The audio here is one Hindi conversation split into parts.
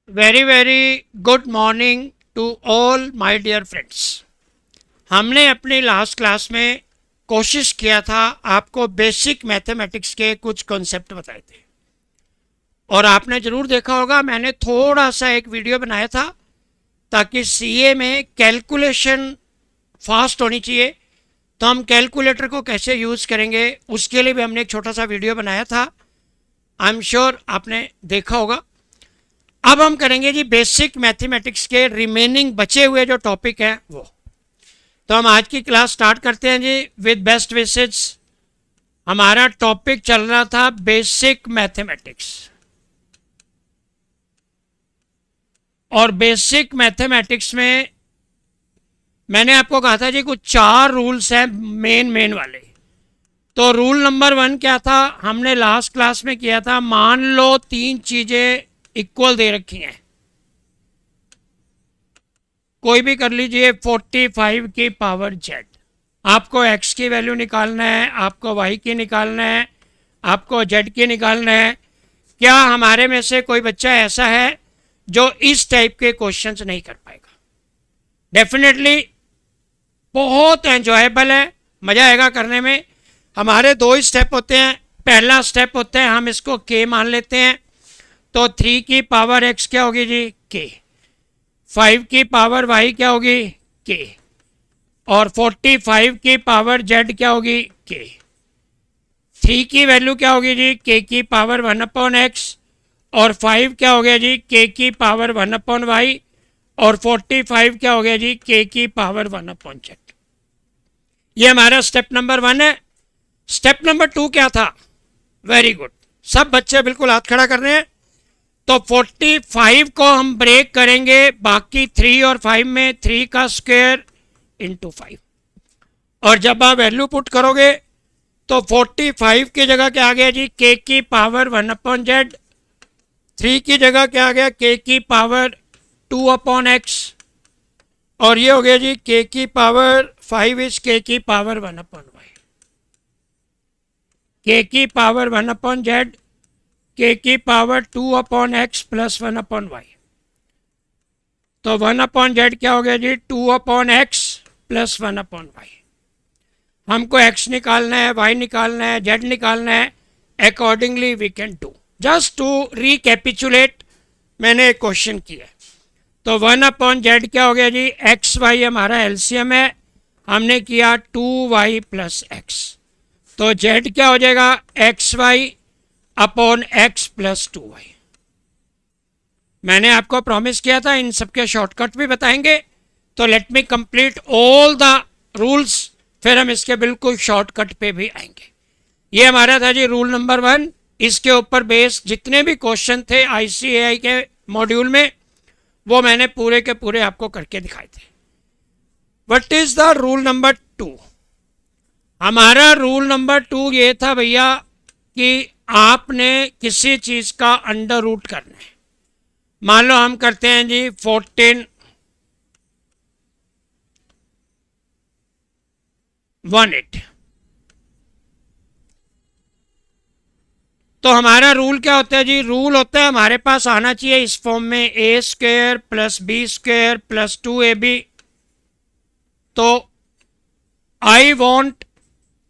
Very very good morning to all my dear friends. हमने अपनी लास्ट क्लास में कोशिश किया था आपको बेसिक मैथमेटिक्स के कुछ कॉन्सेप्ट बताए थे और आपने ज़रूर देखा होगा मैंने थोड़ा सा एक वीडियो बनाया था ताकि सीए में कैलकुलेशन फास्ट होनी चाहिए। तो हम कैलकुलेटर को कैसे यूज़ करेंगे उसके लिए भी हमने एक छोटा सा वीडियो बनाया था। आई एम श्योर आपने देखा होगा। अब हम करेंगे जी बेसिक मैथमेटिक्स के रिमेनिंग बचे हुए जो टॉपिक हैं वो। तो हम आज की क्लास स्टार्ट करते हैं जी विद बेस्ट विशेस। हमारा टॉपिक चल रहा था बेसिक मैथमेटिक्स और बेसिक मैथमेटिक्स में मैंने आपको कहा था जी कुछ 4 रूल्स हैं मेन वाले। तो रूल नंबर 1 क्या था, हमने लास्ट क्लास में किया था, मान लो 3 चीज़ें इक्वल दे रखी हैं, कोई भी कर लीजिए 45 की पावर जेड। आपको एक्स की वैल्यू निकालना है, आपको वाई की निकालना है, आपको जेड की निकालना है। क्या हमारे में से कोई बच्चा ऐसा है जो इस टाइप के क्वेश्चंस नहीं कर पाएगा? डेफिनेटली बहुत एंजॉयबल है, मज़ा आएगा करने में। हमारे 2 स्टेप होते हैं। पहला स्टेप होता है हम इसको के मान लेते हैं, तो 3 की पावर एक्स क्या होगी जी के, 5 की पावर वाई क्या होगी के, और 45 की पावर जेड क्या होगी के। 3 की वैल्यू क्या होगी जी के की पावर 1/x, और 5 क्या हो गया जी के की पावर 1/y, और 45 क्या हो गया जी के की पावर 1/z। ये हमारा स्टेप नंबर 1 है। स्टेप नंबर 2 क्या था? वेरी गुड, सब बच्चे बिल्कुल हाथ खड़ा कर रहे हैं। तो 45 को हम ब्रेक करेंगे बाकी 3 और 5 में, 3 का स्क्वायर इंटू 5, और जब आप वैल्यू पुट करोगे तो 45 की जगह क्या आ गया जी के की पावर 1/z, 3 की जगह क्या आ गया के की पावर 2/x, और ये हो गया जी के की पावर 5 इज के की पावर 1/y, के की पावर 1/z, के की पावर 2/x प्लस 1/y। तो 1/z क्या हो गया जी 2/x प्लस 1/y। हमको x निकालना है, y निकालना है, z निकालना है। Accordingly we can do. Just to recapitulate, मैंने एक क्वेश्चन किया। तो 1/z क्या हो गया जी एक्स वाई हमारा एलसीएम है, हमने किया 2y प्लस एक्स। तो z क्या हो जाएगा X Y upon X plus 2y। मैंने आपको प्रॉमिस किया था इन सबके शॉर्टकट भी बताएंगे। तो let me complete all the rules, फिर हम इसके बिल्कुल शॉर्टकट पे भी आएंगे। ये हमारा था जी रूल नंबर 1। इसके ऊपर बेस जितने भी क्वेश्चन थे आईसीएआई के मॉड्यूल में वो मैंने पूरे के पूरे आपको करके दिखाए थे। What is the rule number 2? हमारा रूल नंबर 2 ये था भैया कि आपने किसी चीज का अंडर रूट करना है। मान लो हम करते हैं जी 1418। तो हमारा रूल क्या होता है जी? रूल होता है हमारे पास आना चाहिए इस फॉर्म में A square plus B square plus 2ab। तो I want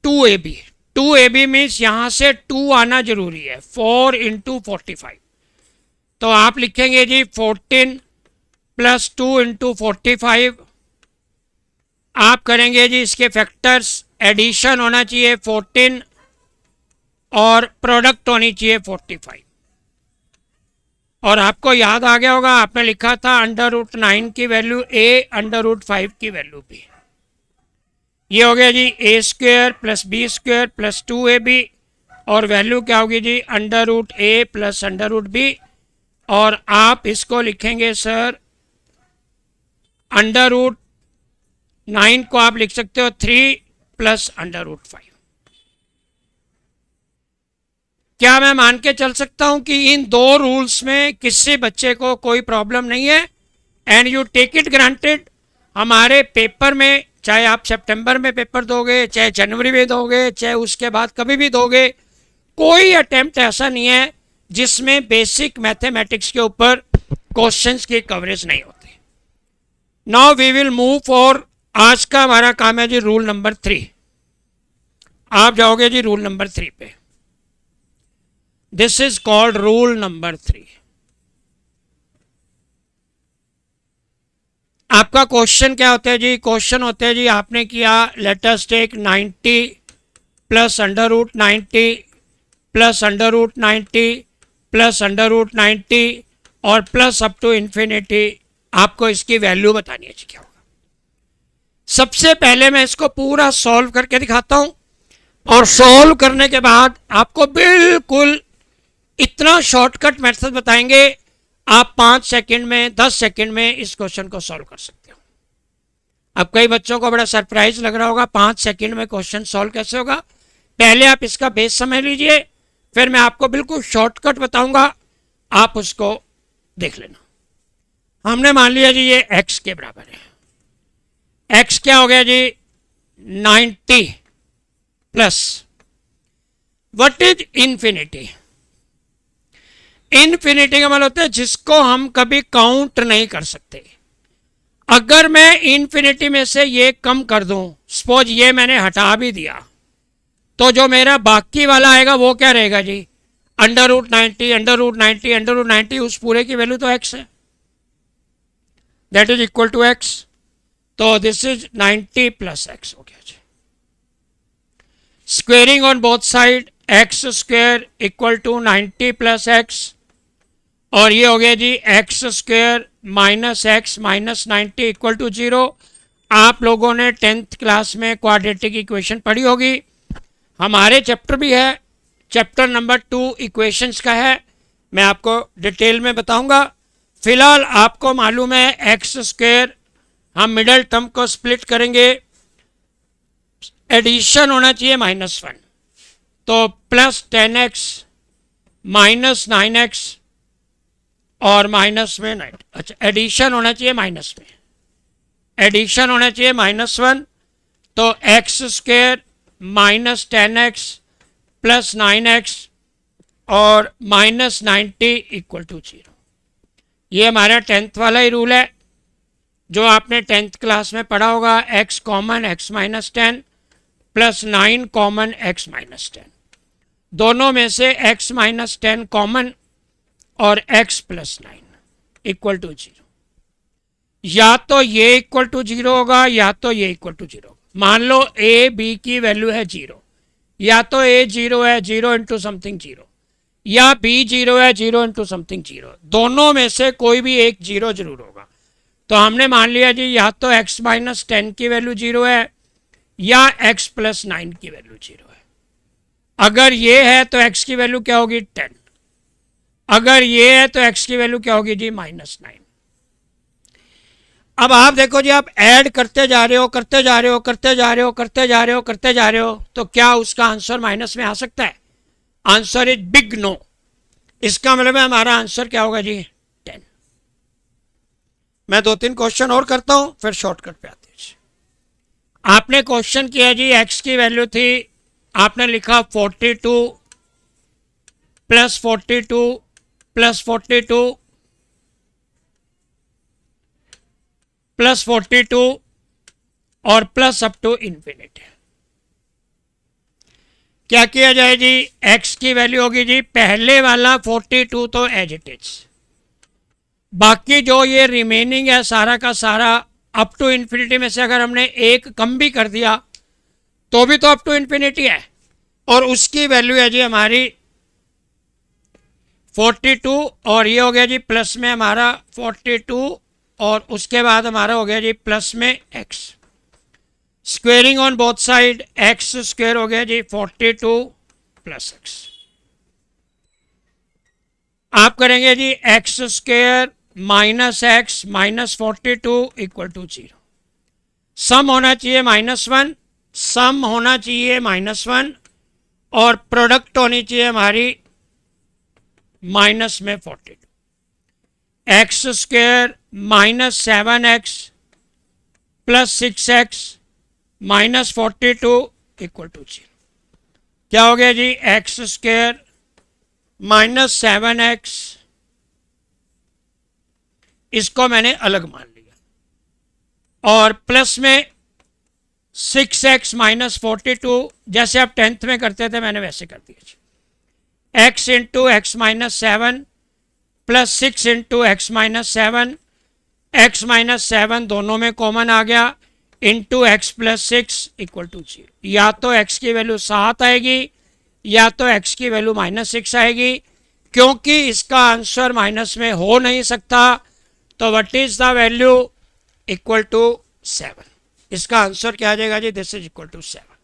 2ab। 2ab means यहां से 2 आना जरूरी है, 4 इंटू 45। तो आप लिखेंगे जी 14 प्लस 2 इंटू 45। आप करेंगे जी इसके फैक्टर्स, एडिशन होना चाहिए 14 और प्रोडक्ट होनी चाहिए 45। और आपको याद आ गया होगा आपने लिखा था अंडर रूट 9 की वैल्यू a, अंडर रूट 5 की वैल्यू b। ये हो गया जी A square plus B square plus 2ab, और वैल्यू क्या होगी जी under root A plus under root B. और आप इसको लिखेंगे सर अंडर रूट 9 को आप लिख सकते हो 3 प्लस अंडर रूट 5। क्या मैं मान के चल सकता हूं कि इन 2 रूल्स में किसी बच्चे को कोई प्रॉब्लम नहीं है? And you take it granted. हमारे पेपर में, चाहे आप सितंबर में पेपर दोगे, चाहे जनवरी में दोगे, चाहे उसके बाद कभी भी दोगे, कोई अटेम्प्ट ऐसा नहीं है जिसमें बेसिक मैथमेटिक्स के ऊपर क्वेश्चंस की कवरेज नहीं होती। Now we will move for, आज का हमारा काम है जी रूल नंबर 3। आप जाओगे जी रूल नंबर 3 पे। This is called rule number 3। आपका क्वेश्चन क्या होता है जी? क्वेश्चन होते हैं जी, आपने किया let us take 90 plus under root 90 plus under root 90 plus under root 90 और प्लस अप टू इन्फिनिटी। आपको इसकी वैल्यू बतानी है जी क्या होगा। सबसे पहले मैं इसको पूरा सॉल्व करके दिखाता हूं और सॉल्व करने के बाद आपको बिल्कुल इतना शॉर्टकट मेथड बताएंगे, आप 5 सेकंड में 10 सेकंड में इस क्वेश्चन को सॉल्व कर सकते हो। अब कई बच्चों को बड़ा सरप्राइज लग रहा होगा 5 सेकंड में क्वेश्चन सॉल्व कैसे होगा। पहले आप इसका बेस समझ लीजिए, फिर मैं आपको बिल्कुल शॉर्टकट बताऊंगा, आप उसको देख लेना। हमने मान लिया जी ये x के बराबर है। x क्या हो गया जी? 90 plus what is infinity? Infinity का मतलब होता है जिसको हम कभी काउंट नहीं कर सकते। अगर मैं इन्फिनिटी में से ये कम कर दूं, सपोज ये मैंने हटा भी दिया, तो जो मेरा बाकी वाला आएगा वो क्या रहेगा जी? Under root 90 under root 90 under root 90, उस पूरे की वैल्यू तो x है, that is equal to x। तो दिस इज 90 प्लस x हो गया जी। Squaring on both side, X square equal to 90 plus x, और ये हो गया जी X square minus X minus 90 equal to 0। आप लोगों ने 10th क्लास में क्वाड्रेटिक इक्वेशन पढ़ी होगी। हमारे चैप्टर भी है, चैप्टर नंबर 2 इक्वेशंस का है, मैं आपको डिटेल में बताऊंगा। फिलहाल आपको मालूम है एक्स स्क्वेयर, हम मिडल टर्म को स्प्लिट करेंगे, एडिशन होना चाहिए -1, तो प्लस 10x माइनस 9x और माइनस में 9। अच्छा, एडिशन होना चाहिए माइनस में, एडिशन होना चाहिए -1, तो x square minus 10x plus 9x और माइनस 90 इक्वल टू 0। ये हमारा 10th वाला ही रूल है जो आपने 10th क्लास में पढ़ा होगा। x common x minus 10 plus 9 common x minus 10, दोनों में से x माइनस 10 कॉमन और x प्लस 9 इक्वल टू 0। या तो ये इक्वल टू 0 होगा या तो ये इक्वल टू 0 होगा। मान लो a b की वैल्यू है 0, या तो a 0 है 0 इंटू समथिंग 0, या b 0 है 0 इंटू समथिंग 0, दोनों में से कोई भी एक 0 जरूर होगा। तो हमने मान लिया जी या तो x माइनस 10 की वैल्यू 0 है या x प्लस 9 की वैल्यू 0 है। अगर ये है तो x की वैल्यू क्या होगी? 10। अगर ये है तो x की वैल्यू क्या होगी जी? -9। अब आप देखो जी, आप ऐड करते जा रहे हो करते जा रहे हो करते जा रहे हो करते जा रहे हो करते जा रहे हो, तो क्या उसका आंसर माइनस में आ सकता है? Answer is big no. इसका मतलब है हमारा आंसर क्या होगा जी? 10। मैं 2-3 क्वेश्चन और करता हूं, फिर शॉर्टकट पे आते हैं। आपने क्वेश्चन किया जी, x की वैल्यू थी, आपने लिखा 42 प्लस 42 प्लस 42 प्लस 42 और प्लस अप टू इन्फिनिटी। क्या किया जाए जी? x की वैल्यू होगी जी पहले वाला 42 तो एज इट इज, बाकी जो ये रिमेनिंग है सारा का सारा अप टू इन्फिनिटी में से अगर हमने एक कम भी कर दिया तो भी तो अप टू इन्फिनिटी है, और उसकी वैल्यू है जी हमारी 42, और ये हो गया जी प्लस में हमारा 42, और उसके बाद हमारा हो गया जी प्लस में x। Squaring on both side, X square हो गया जी 42 प्लस x। आप करेंगे जी X square minus X minus 42 equal to 0। Sum होना चाहिए -1, सम होना चाहिए -1, और प्रोडक्ट होनी चाहिए हमारी माइनस में 42। X square minus 7x plus 6x minus 42 equal to 0। क्या हो गया जी? एक्स स्क्वेयर माइनस 7x इसको मैंने अलग मान लिया, और प्लस में 6x माइनस 42, जैसे आप 10th में करते थे मैंने वैसे कर दिया। x into X minus 7 plus 6 into X minus 7, X minus 7 दोनों में कॉमन आ गया, into X plus 6 equal to 0। या तो x की वैल्यू 7 आएगी या तो x की वैल्यू -6 आएगी। क्योंकि इसका आंसर माइनस में हो नहीं सकता, तो what is the value equal to 7। इसका आंसर क्या आ जाएगा जी? This is equal to 7।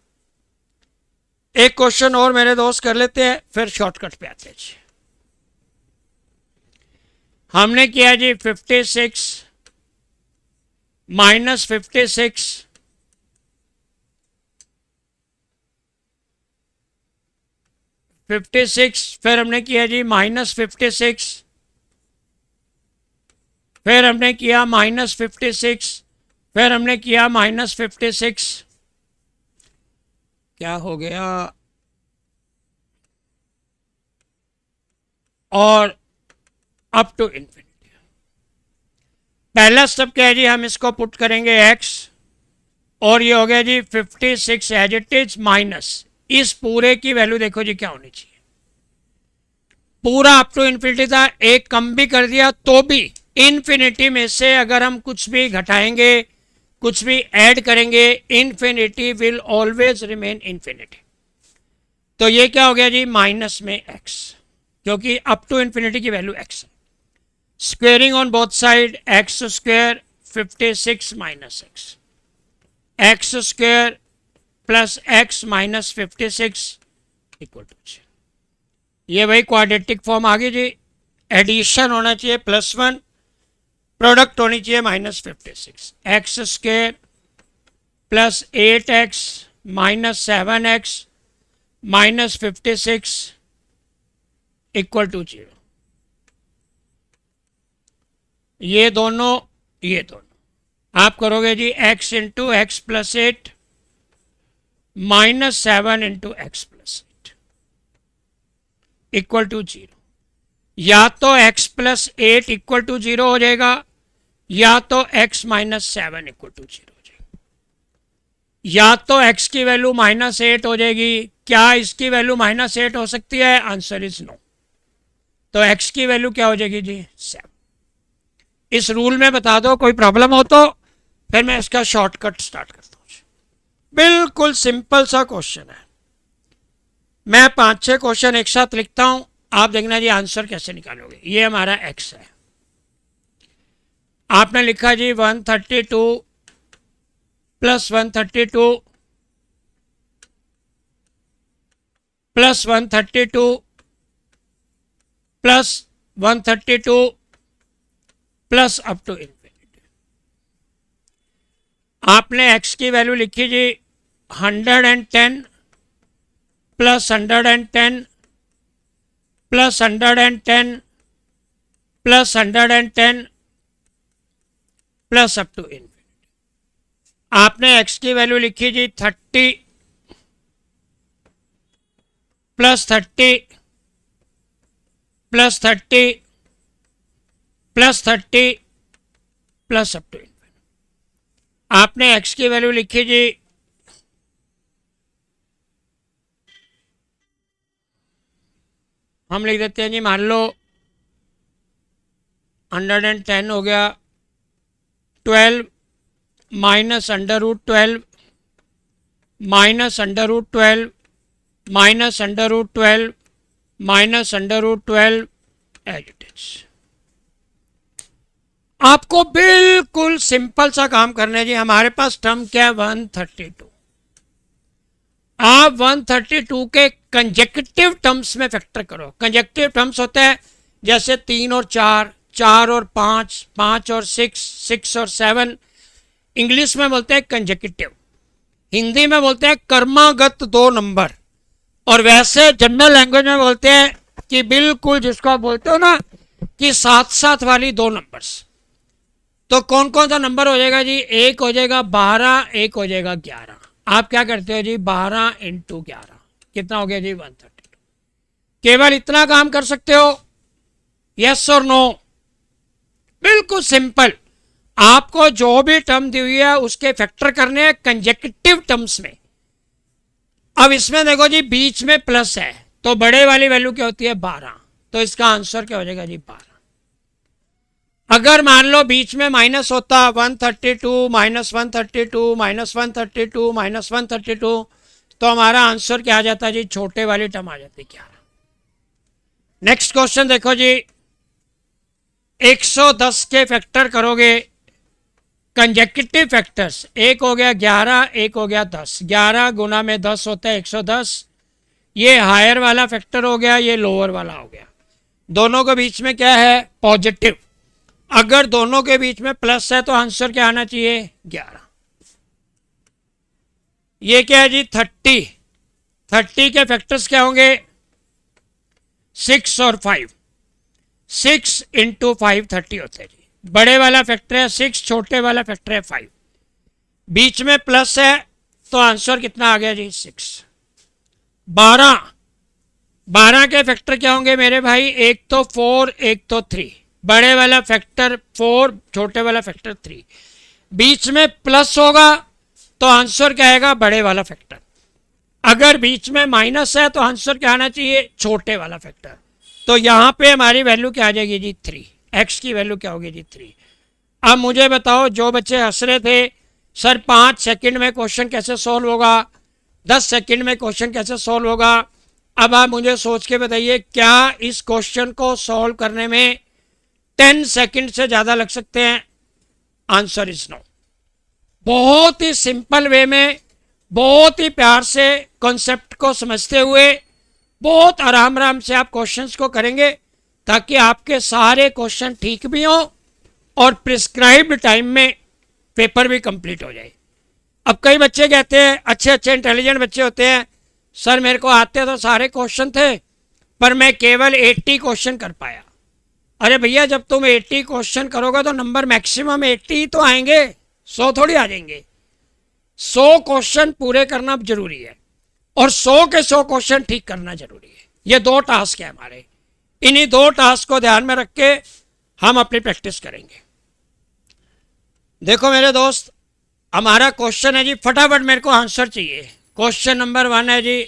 एक क्वेश्चन और मेरे दोस्त कर लेते हैं, फिर शॉर्टकट पे आते हैं जी। हमने किया जी 56 माइनस 56 56, फिर हमने किया जी -56, फिर हमने किया -56, फिर हमने किया -56। क्या हो गया? और अप टू इन्फिनिटी। पहला स्टेप क्या है जी? हम इसको पुट करेंगे x, और ये हो गया जी 56 एज इट इज माइनस इस पूरे की वैल्यू देखो जी क्या होनी चाहिए। पूरा अप टू इन्फिनिटी था, एक कम भी कर दिया तो भी इन्फिनिटी में से अगर हम कुछ भी घटाएंगे, कुछ भी ऐड करेंगे, infinity will always remain infinity. तो ये क्या हो गया जी? माइनस में x, क्योंकि अप टू इन्फिनिटी की वैल्यू x है। Squaring on both side, X square 56 minus X square plus X minus 56 equal to 0। ये वही क्वाड्रेटिक फॉर्म आ गई जी। एडिशन होना चाहिए +1, प्रोडक्ट होनी चाहिए -56। X square plus 8x minus 7x minus 56 equal to 0। ये दोनों आप करोगे जी x into X plus 8 minus 7 into X plus 8 equal to 0। या तो x प्लस 8 इक्वल टू 0 हो जाएगा, या तो x माइनस 7 इक्वल टू 0 हो जाएगा, या तो x की वैल्यू -8 हो जाएगी। क्या इसकी वैल्यू -8 हो सकती है? Answer is no. तो x की वैल्यू क्या हो जाएगी जी? 7। इस रूल में बता दो, कोई प्रॉब्लम हो तो फिर मैं इसका शॉर्टकट स्टार्ट करता हूँ। बिल्कुल सिंपल सा क्वेश्चन है। मैं 5-6 क्वेश्चन एक साथ लिखता हूं, आप देखना जी आंसर कैसे निकालोगे। ये हमारा x है, आपने लिखा जी 132 plus 132 plus 132 plus 132 plus up to infinity. आपने x की वैल्यू लिखी जी 110 plus 110 plus 110 plus 110 plus up to infinity. आपने x की वैल्यू लिखी जी 30 plus 30 plus 30 plus 30 plus up to infinity. आपने x की वैल्यू लिखी जी हम लिख देते हैं जी, मान लो 110 हो गया, 12 minus √12 minus √12 minus √12 minus √12 it it इज। आपको बिल्कुल सिंपल सा काम करना है जी। हमारे पास टर्म क्या है? 132। आप 132 के कंजेक्टिव टर्म्स में फैक्टर करो। कंजेक्टिव टर्म्स होते हैं जैसे 3 और 4, 4 और 5, 5 और 6, 6 और 7। इंग्लिश में बोलते हैं कंजेक्टिव, हिंदी में बोलते हैं कर्मागत 2 नंबर, और वैसे जनरल लैंग्वेज में बोलते हैं कि बिल्कुल जिसको आप बोलते हो ना कि साथ साथ वाली 2 नंबर्स। तो कौन कौन सा नंबर हो जाएगा जी? एक हो जाएगा 12, एक हो जाएगा 11। आप क्या करते हो जी? 12 इंटू 11 कितना हो गया जी? 132। केवल इतना काम कर सकते हो, यस और नो। बिल्कुल सिंपल। आपको जो भी टर्म दी हुई है उसके फैक्टर करने हैं कंजेक्टिव टर्म्स में। अब इसमें देखो जी बीच में प्लस है तो बड़े वाली वैल्यू क्या होती है 12, तो इसका आंसर क्या हो जाएगा जी 12। अगर मान लो बीच में माइनस होता 132 -132 -132 -132 तो हमारा आंसर क्या आ जाता जी, छोटे वाली टर्म आ जाती 11। नेक्स्ट क्वेश्चन देखो जी, 110 के फैक्टर करोगे कंजेक्टिव फैक्टर्स, एक हो गया 11, एक हो गया 10। 11 गुना में 10 होता है 110। ये हायर वाला फैक्टर हो गया, ये लोअर वाला हो गया। दोनों के बीच में क्या है, पॉजिटिव। अगर दोनों के बीच में प्लस है तो आंसर क्या आना चाहिए 11। ये क्या है जी 30। 30 के फैक्टर्स क्या होंगे 6 और 5। 6 इंटू 5 30 होते हैं जी। बड़े वाला फैक्टर है 6, छोटे वाला फैक्टर है 5। बीच में प्लस है तो आंसर कितना आ गया जी 6। 12 के फैक्टर क्या होंगे मेरे भाई, एक तो 4, एक तो 3। बड़े वाला फैक्टर 4, छोटे वाला फैक्टर 3। बीच में प्लस होगा तो आंसर क्या आएगा, बड़े वाला फैक्टर। अगर बीच में माइनस है तो आंसर क्या आना चाहिए, छोटे वाला फैक्टर। तो यहां पे हमारी वैल्यू क्या आ जाएगी जी 3। एक्स की वैल्यू क्या होगी जी 3। अब मुझे बताओ, जो बच्चे हंस रहे थे सर 5 सेकंड में क्वेश्चन कैसे सॉल्व होगा, 10 सेकंड में क्वेश्चन कैसे सॉल्व होगा, अब आप मुझे सोच के बताइए क्या इस क्वेश्चन को सॉल्व करने में 10 सेकंड से ज़्यादा लग सकते हैं। Answer is no. बहुत ही सिंपल वे में, बहुत ही प्यार से कॉन्सेप्ट को समझते हुए बहुत आराम आराम से आप क्वेश्चंस को करेंगे ताकि आपके सारे क्वेश्चन ठीक भी हों और प्रिस्क्राइब्ड टाइम में पेपर भी कंप्लीट हो जाए। अब कई बच्चे कहते हैं, अच्छे अच्छे इंटेलिजेंट बच्चे होते हैं, सर मेरे को आते तो सारे क्वेश्चन थे पर मैं केवल 80 क्वेश्चन कर पाया। अरे भैया जब तुम 80 क्वेश्चन करोगे तो नंबर मैक्सिमम 80 ही तो आएंगे, 100 थोड़ी आ जाएंगे। 100 क्वेश्चन पूरे करना जरूरी है और 100 के 100 क्वेश्चन ठीक करना जरूरी है। ये 2 टास्क है हमारे। इन्हीं 2 टास्क को ध्यान में रख के हम अपनी प्रैक्टिस करेंगे। देखो मेरे दोस्त, हमारा क्वेश्चन है जी, फटाफट मेरे को आंसर चाहिए। क्वेश्चन नंबर 1 है जी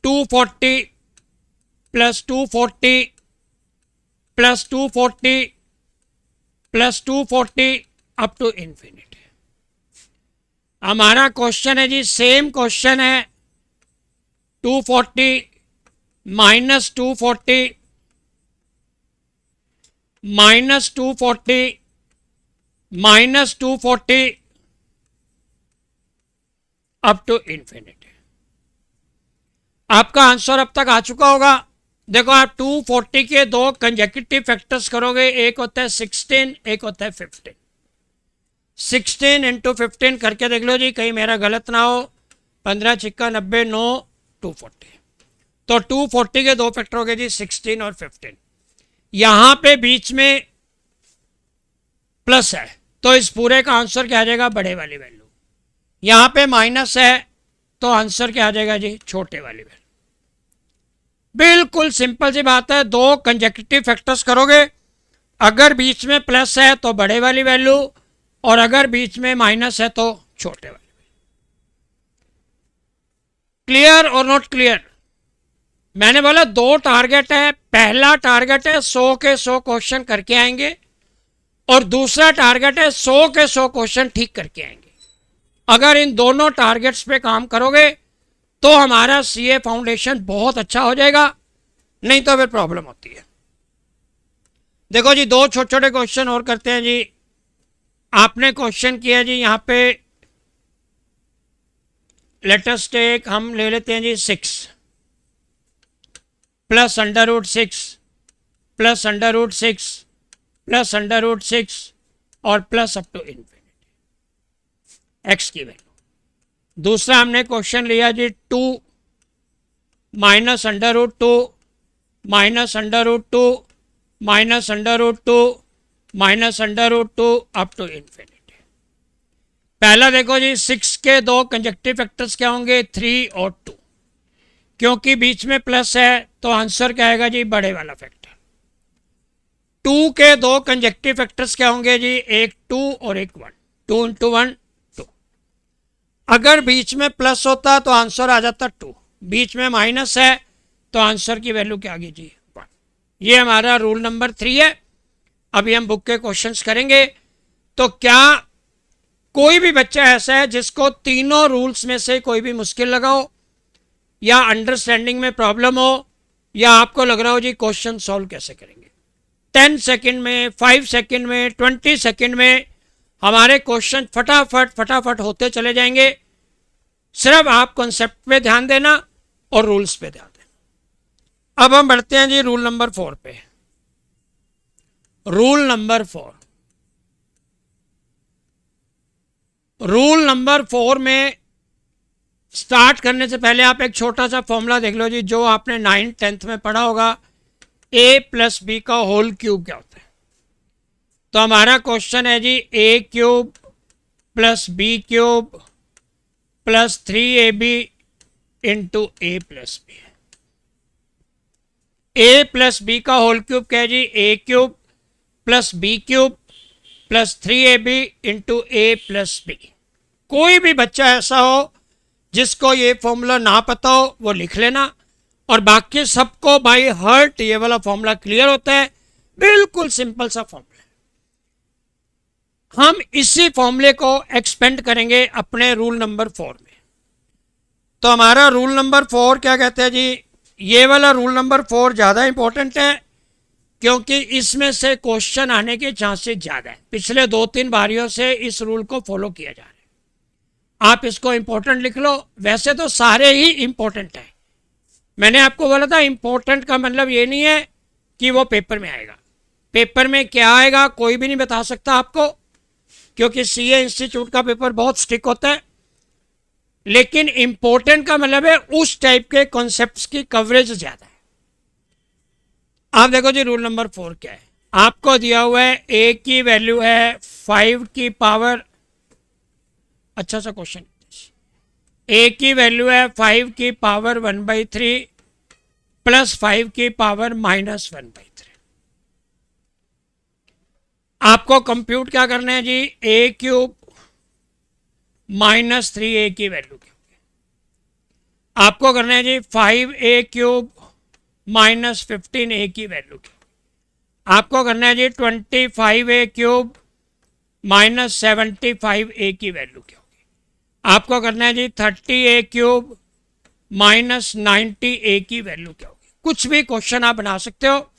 240 plus 240 plus 240 plus 240 up to infinity. हमारा क्वेश्चन है जी, सेम क्वेश्चन है 240 minus 240 minus 240 minus 240 up to infinity. आपका आंसर अब तक आ चुका होगा। देखो आप 240 के 2 कंजेक्यूटिव फैक्टर्स करोगे, एक होता है 16, एक होता है 15। 16 इंटू 15 करके देख लो जी, कहीं मेरा गलत ना हो। 15 छिक्का 90, 9 240। तो 240 के 2 फैक्टर हो गए जी 16 और 15। यहां पे बीच में प्लस है तो इस पूरे का आंसर क्या आ जाएगा, बड़े वाली वैल्यू। यहां पे माइनस है तो आंसर क्या आ जाएगा जी, छोटे वाली वैल्यू। बिल्कुल सिंपल सी बात है। 2 कंजेक्यूटिव फैक्टर्स करोगे, अगर बीच में प्लस है तो बड़े वाली वैल्यू और अगर बीच में माइनस है तो छोटे वाली वैल्यू। क्लियर और नॉट क्लियर? मैंने बोला 2 टारगेट है। पहला टारगेट है 100 के 100 क्वेश्चन करके आएंगे और दूसरा टारगेट है 100 के 100 क्वेश्चन ठीक करके आएंगे। अगर इन दोनों टारगेट्स पे काम करोगे तो हमारा सीए फाउंडेशन बहुत अच्छा हो जाएगा, नहीं तो फिर प्रॉब्लम होती है। देखो जी 2 छोटे छोटे क्वेश्चन और करते हैं जी। आपने क्वेश्चन किया जी, यहां पे लेटेस्ट टेक हम ले लेते हैं जी 6 प्लस √6 प्लस √6 प्लस √6 और plus up to infinity x की वैल्यू। दूसरा हमने क्वेश्चन लिया जी 2 minus √2 minus √2 minus √2 minus √2 up to infinity. पहला देखो जी 6 के 2 कंजेक्टिव फैक्टर्स क्या होंगे, 3 और 2। क्योंकि बीच में प्लस है तो आंसर क्या आएगा जी, बड़े वाला फैक्टर। 2 के दो कंजेक्टिव फैक्टर्स क्या होंगे जी, एक 2 और एक 1, 2 इंटू 1 2। अगर बीच में प्लस होता तो आंसर आ जाता 2, बीच में माइनस है तो आंसर की वैल्यू क्या आ गई जी 1। ये हमारा रूल नंबर 3 है। अभी हम बुक के क्वेश्चंस करेंगे। तो क्या कोई भी बच्चा ऐसा है जिसको तीनों रूल्स में से कोई भी मुश्किल लगा हो, या अंडरस्टैंडिंग में प्रॉब्लम हो, या आपको लग रहा हो जी क्वेश्चन सॉल्व कैसे करेंगे, 10 सेकंड में, 5 सेकंड में, 20 सेकंड में हमारे क्वेश्चन फटाफट फटाफट होते चले जाएंगे। सिर्फ आप कॉन्सेप्ट पे ध्यान देना और रूल्स पे ध्यान देना। अब हम बढ़ते हैं जी रूल नंबर 4 पे। रूल नंबर 4, रूल नंबर 4 में स्टार्ट करने से पहले आप एक छोटा सा फॉर्मूला देख लो जी, जो आपने 9th 10th में पढ़ा होगा। a प्लस बी का होल क्यूब क्या होता है? तो हमारा क्वेश्चन है जी a cube plus B cube plus 3ab into a plus b. a plus B का होल क्यूब क्या है जी, a cube plus B cube plus 3ab into a plus b. कोई भी बच्चा ऐसा हो जिसको ये फॉर्मूला ना पता हो वो लिख लेना, और बाकी सबको बाय हार्ट ये वाला फॉर्मूला क्लियर होता है। बिल्कुल सिंपल सा फॉर्मूला। हम इसी फॉर्मूले को एक्सपेंड करेंगे अपने रूल नंबर 4 में। तो हमारा रूल नंबर 4 क्या कहते हैं जी, ये वाला रूल नंबर 4 ज़्यादा इंपॉर्टेंट है क्योंकि इसमें से क्वेश्चन आने के चांसेस ज़्यादा है। पिछले 2-3 बारियों से इस रूल को फॉलो किया जा रहा है। आप इसको इंपॉर्टेंट लिख लो। वैसे तो सारे ही इंपॉर्टेंट हैं। मैंने आपको बोला था इंपॉर्टेंट का मतलब ये नहीं है कि वो पेपर में आएगा। पेपर में क्या आएगा कोई भी नहीं बता सकता आपको, क्योंकि सीए इंस्टीट्यूट का पेपर बहुत स्ट्रिक्ट होता है। लेकिन इंपॉर्टेंट का मतलब है उस टाइप के कॉन्सेप्ट्स की कवरेज ज्यादा है। आप देखो जी रूल नंबर 4 क्या है। आपको दिया हुआ है a की वैल्यू है 5 की पावर, अच्छा सा क्वेश्चन, a की वैल्यू है 5 की पावर 1/3 प्लस 5 की पावर -1/3। आपको कंप्यूट क्या करना है जी, a क्यूब माइनस 3a की वैल्यू क्या होगी। आपको करना है जी 5a क्यूब माइनस 15a की वैल्यू क्या होगी। आपको करना है जी 25a क्यूब माइनस 75a की वैल्यू क्या होगी। आपको करना है जी 30a क्यूब माइनस 90a की वैल्यू क्या होगी। कुछ भी क्वेश्चन आप बना सकते हो,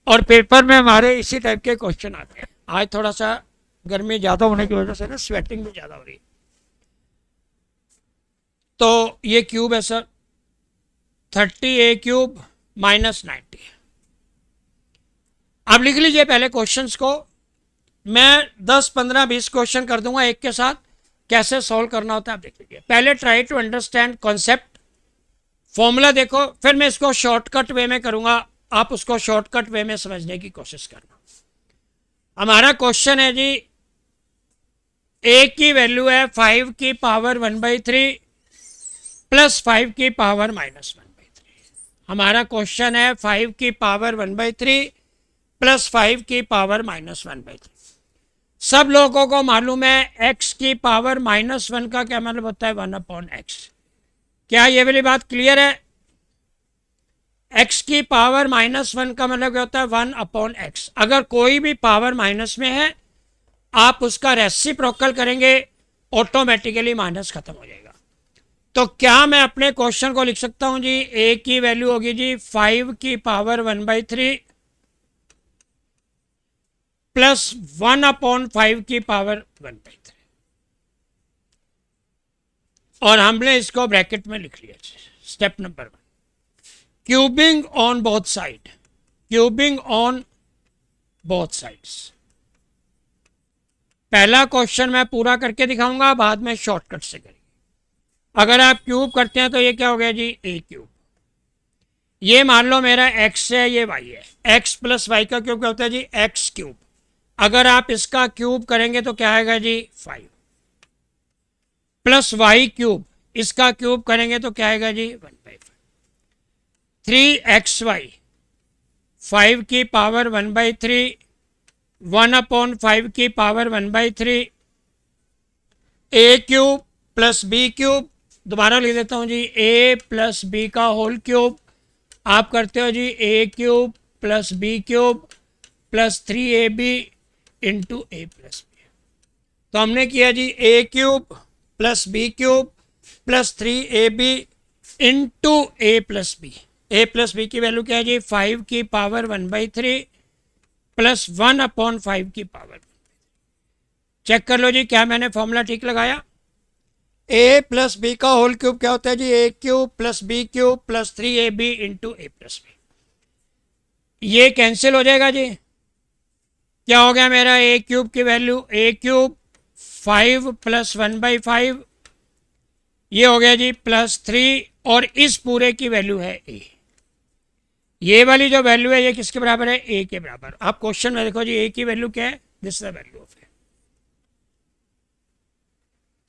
और पेपर में हमारे इसी टाइप के क्वेश्चन आते हैं। आज थोड़ा सा गर्मी ज़्यादा होने की वजह से ना स्वेटिंग भी ज़्यादा हो रही है। तो ये क्यूब है सर 30a क्यूब माइनस 90। आप लिख लीजिए पहले क्वेश्चंस को। मैं 10, 15, 20 क्वेश्चन कर दूंगा एक के साथ, कैसे सॉल्व करना होता है आप देख लीजिए। पहले try to understand concept, formula देखो, फिर मैं इसको शॉर्टकट वे में करूंगा, आप उसको शॉर्टकट वे में समझने की कोशिश करना। हमारा क्वेश्चन है जी a की वैल्यू है 5 की पावर 1/3 प्लस 5 की पावर -1/3। हमारा क्वेश्चन है 5 की पावर 1/3 प्लस 5 की पावर -1/3। सब लोगों को मालूम है x की पावर -1 का क्या मतलब होता है 1/x। क्या ये वाली बात क्लियर है? x की पावर -1 का मतलब क्या होता है 1/x। अगर कोई भी पावर माइनस में है आप उसका रेसिप्रोकल करेंगे, ऑटोमेटिकली माइनस खत्म हो जाएगा। तो क्या मैं अपने क्वेश्चन को लिख सकता हूं जी, a की वैल्यू होगी जी 5 की पावर 1/3 प्लस 1/5 की पावर 1/3, और हमने इसको ब्रैकेट में लिख लिया। Step number 1, cubing on both side, cubing on both sides. पहला क्वेश्चन मैं पूरा करके दिखाऊंगा, बाद में शॉर्टकट से करेंगे। अगर आप क्यूब करते हैं तो ये क्या हो गया जी a क्यूब। ये मान लो मेरा x है, ये y है। x प्लस वाई का क्यूब क्या होता है जी x क्यूब। अगर आप इसका क्यूब करेंगे तो क्या आएगा जी 5 प्लस वाई क्यूब, इसका क्यूब करेंगे तो क्या आएगा जी 1/5। 3xy 5 की पावर 1/3 1/5 की power 1/3 A cube plus B cube, दोबारा लिख देता हूँ जी, ए प्लस बी का होल क्यूब आप करते हो जी A cube plus B cube plus 3ab into A plus B. तो हमने किया जी A cube plus B cube plus 3ab into A plus B. A plus B की वैल्यू क्या है जी, 5 की पावर 1/3 प्लस 1/5 की पावर। चेक कर लो जी क्या मैंने फॉर्मूला ठीक लगाया। ए प्लस बी का होल क्यूब क्या होता है जी, A cube plus B cube plus 3ab into A plus B. ये कैंसिल हो जाएगा जी, क्या हो गया मेरा ए क्यूब की वैल्यू, ए क्यूब 5 प्लस 1/5, ये हो गया जी प्लस 3, और इस पूरे की वैल्यू है ए। ये वाली जो वैल्यू है ये किसके बराबर है, ए के बराबर। आप क्वेश्चन में देखो जी ए की वैल्यू क्या है, this is the value of A.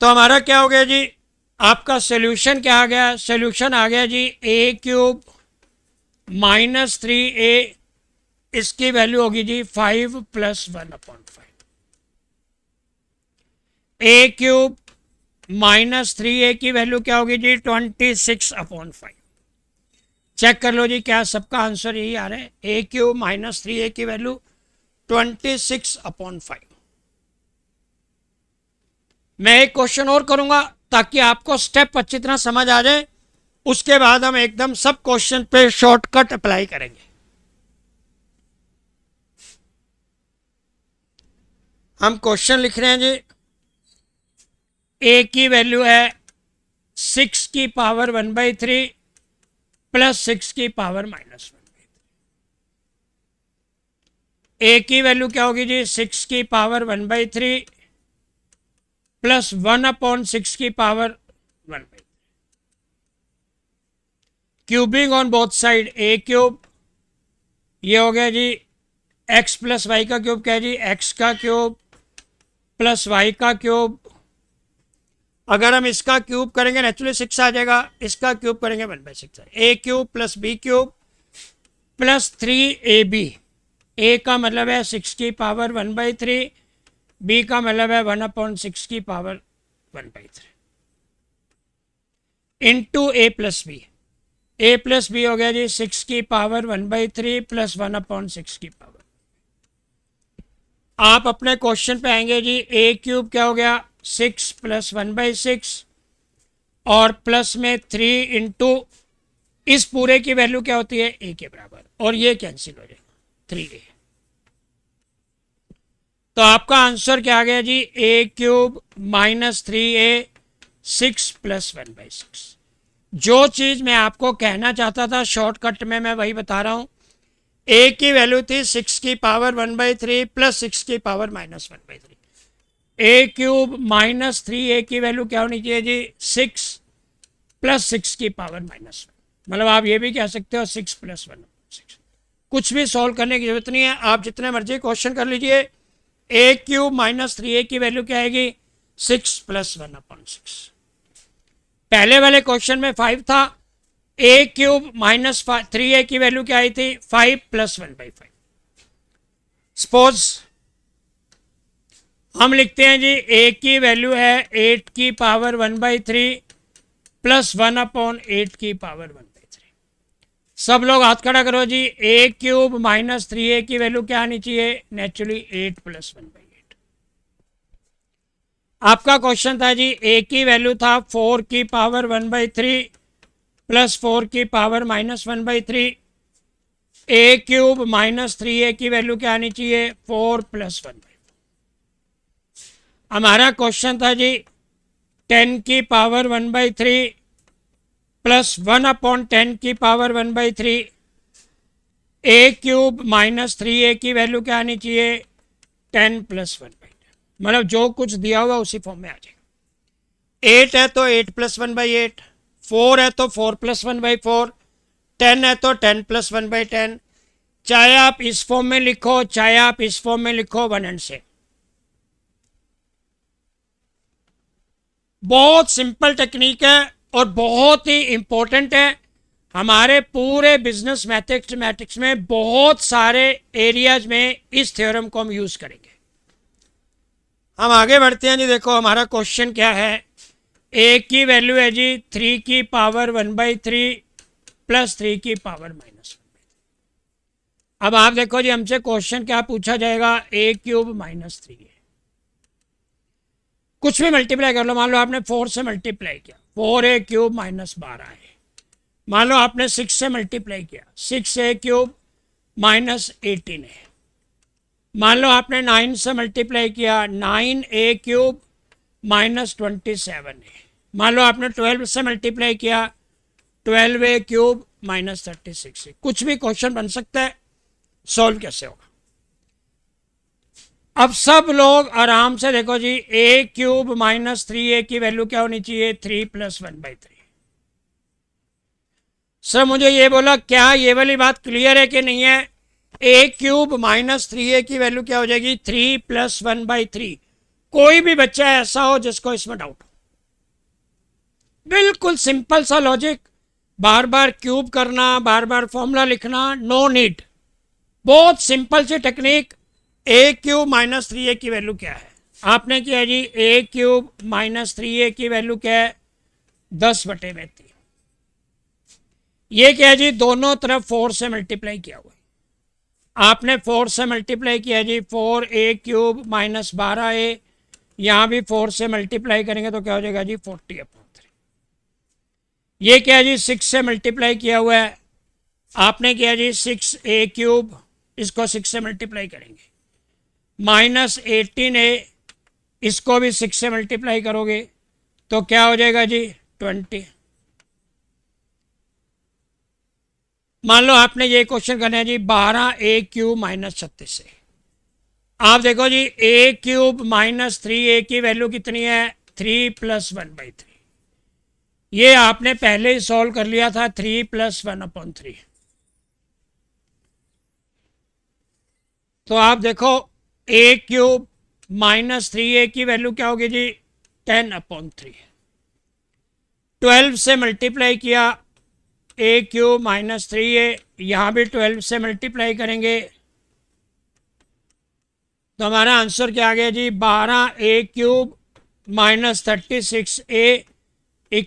तो हमारा क्या हो गया जी, आपका सोल्यूशन क्या आ गया, सोल्यूशन आ गया जी ए क्यूब माइनस 3a, इसकी वैल्यू होगी जी 5 प्लस 1/5। ए क्यूब माइनस 3a की वैल्यू क्या होगी जी 26/5। चेक कर लो जी क्या सबका आंसर यही आ रहा है, ए क्यूब माइनस 3a की वैल्यू 26/5। मैं एक क्वेश्चन और करूंगा ताकि आपको स्टेप अच्छी तरह समझ आ जाए, उसके बाद हम एकदम सब क्वेश्चन पे शॉर्टकट अप्लाई करेंगे। हम क्वेश्चन लिख रहे हैं जी, ए की वैल्यू है 6 की पावर 1/3 प्लस 6 की पावर -1/3। ए की वैल्यू क्या होगी जी 6 की पावर 1/3 प्लस 1/6 की power 1/3। Cubing on both side, A cube ये हो गया जी x प्लस वाई का क्यूब, क्या है जी x का क्यूब प्लस y का क्यूब। अगर हम इसका क्यूब करेंगे नेचुरली 6 आ जाएगा, इसका क्यूब करेंगे 1/6। A cube plus B cube plus 3ab, A का मतलब है 6 की पावर 1/3, बी का मतलब है 1/6 की power 1/3 into A plus B. A plus B हो गया जी 6 की पावर 1/3 प्लस 1/6 की पावर। आप अपने क्वेश्चन पे आएंगे जी, ए क्यूब क्या हो गया 6 प्लस 1/6 और प्लस में 3 इंटू इस पूरे की वैल्यू क्या होती है ए के बराबर, और ये कैंसिल हो जाएगा 3a। तो आपका आंसर क्या आ गया जी, A cube minus 3a 6 plus 1/6। जो चीज मैं आपको कहना चाहता था शॉर्टकट में मैं वही बता रहा हूं। ए की वैल्यू थी 6 की पावर 1/3 प्लस 6 की power -1/3। A cube minus 3a की वैल्यू क्या होनी चाहिए जी 6 प्लस 6 की पावर -1, मतलब आप ये भी कह सकते हो 6 प्लस 1/6। कुछ भी सॉल्व करने की जरूरत नहीं है, आप जितने मर्जी क्वेश्चन कर लीजिए। ए क्यूब माइनस 3a की वैल्यू क्या आएगी 6 प्लस 1/6। पहले वाले क्वेश्चन में 5 था, ए क्यूब माइनस 3a की वैल्यू क्या आई थी 5 प्लस 1/5। सपोज हम लिखते हैं जी ए की वैल्यू है 8 की पावर 1/3 प्लस 1/8 की पावर 1/3। सब लोग हाथ खड़ा करो जी, ए क्यूब माइनस 3a की वैल्यू क्या आनी चाहिए नेचुरली 8 प्लस 1/8। आपका क्वेश्चन था जी ए की वैल्यू था 4 की पावर 1/3 प्लस 4 की power -1/3। A cube minus 3a की वैल्यू क्या आनी चाहिए 4 प्लस 1/4। हमारा क्वेश्चन था जी 10 की पावर 1/3 प्लस 1/10 की power 1/3। A cube minus 3a की वैल्यू क्या आनी चाहिए 10 प्लस 1/10, मतलब जो कुछ दिया हुआ उसी फॉर्म में आ जाएगा। 8 है तो 8 प्लस 1/8, 4 है तो 4 प्लस 1/4, 10 है तो 10 प्लस 1/10। चाहे आप इस फॉर्म में लिखो चाहे आप इस फॉर्म में लिखो, वन एंड से। बहुत सिंपल टेक्निक है और बहुत ही इंपॉर्टेंट है। हमारे पूरे बिजनेस मैथमेटिक्स में बहुत सारे एरियाज में इस थ्योरम को हम यूज करेंगे। हम आगे बढ़ते हैं जी। देखो हमारा क्वेश्चन क्या है। ए की वैल्यू है जी 3 की पावर 1/3 प्लस 3 की पावर -1। अब आप देखो जी, हमसे क्वेश्चन क्या पूछा जाएगा, ए क्यूब -3 है। कुछ भी मल्टीप्लाई कर लो, मान लो आपने 4 से मल्टीप्लाई किया, 4a क्यूब -12 है। मान लो आपने 6 से मल्टीप्लाई किया, 6a क्यूब -18 है। मान लो आपने 9 से मल्टीप्लाई किया, 9a क्यूब -27 है। मान लो आपने 12 से मल्टीप्लाई किया, 12a क्यूब -36 है। कुछ भी क्वेश्चन बन सकता है, सॉल्व कैसे होगा। अब सब लोग आराम से देखो जी, a क्यूब -3a की वैल्यू क्या होनी चाहिए, 3 + 1/3। सर मुझे ये बोला, क्या ये वाली बात क्लियर है कि नहीं है। a क्यूब -3a की वैल्यू क्या हो जाएगी, 3 + 1/3। कोई भी बच्चा ऐसा हो जिसको इसमें डाउट हो, बिल्कुल सिंपल सा लॉजिक, बार बार क्यूब करना, बार बार फॉर्मूला लिखना, नो नीड। बहुत सिंपल सी टेक्निक। a क्यूब -3a की वैल्यू क्या है, आपने किया जी, a क्यूब -3a की वैल्यू क्या है, 10/3। ये क्या है जी, दोनों तरफ 4 से मल्टीप्लाई किया हुआ है। आपने 4 से मल्टीप्लाई किया जी, 4a क्यूब -12a, यहाँ भी 4 से मल्टीप्लाई करेंगे तो क्या हो जाएगा जी, 40/3। ये क्या है जी, 6 से मल्टीप्लाई किया हुआ है। आपने किया जी 6a क्यूब, इसको 6 से मल्टीप्लाई करेंगे, -18a, इसको भी 6 से मल्टीप्लाई करोगे तो क्या हो जाएगा जी, 20। मान लो आपने ये क्वेश्चन करना है जी, 12a क्यूब -36 है। आप देखो जी, a क्यूब -3a की वैल्यू कितनी है, 3 + 1/3। ये आपने पहले ही सॉल्व कर लिया था, 3 + 1/3। तो आप देखो a क्यूब -3a की वैल्यू क्या होगी जी, 10/3। 12 से मल्टीप्लाई किया, a क्यूब -3a, यहाँ भी 12 से मल्टीप्लाई करेंगे तो हमारा आंसर क्या आ गया जी, 12a क्यूब -36a =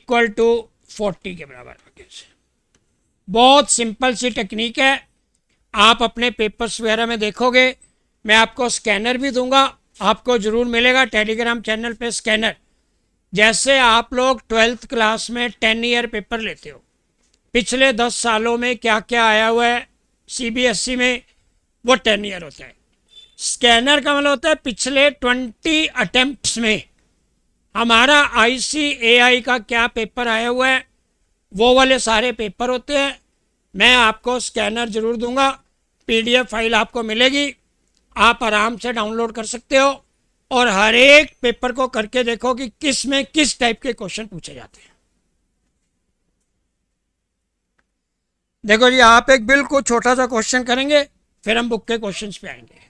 40 के बराबर आ गया। बहुत सिंपल सी टेक्निक है, आप अपने पेपर्स वगैरह में देखोगे। मैं आपको स्कैनर भी दूंगा, आपको ज़रूर मिलेगा टेलीग्राम चैनल पे स्कैनर। जैसे आप लोग 12th क्लास में 10 ईयर पेपर लेते हो, पिछले 10 सालों में क्या क्या आया हुआ है CBSE में, वो 10 ईयर होता है। स्कैनर का मतलब होता है पिछले 20 अटेम्प्ट्स में हमारा ICAI का क्या पेपर आया हुआ है, वो वाले सारे पेपर होते हैं। मैं आपको स्कैनर ज़रूर दूंगा, PDF फाइल आपको मिलेगी, आप आराम से डाउनलोड कर सकते हो और हर एक पेपर को करके देखो कि किस में किस टाइप के क्वेश्चन पूछे जाते हैं। देखो जी, आप एक बिल्कुल छोटा सा क्वेश्चन करेंगे, फिर हम बुक के क्वेश्चंस पे आएंगे।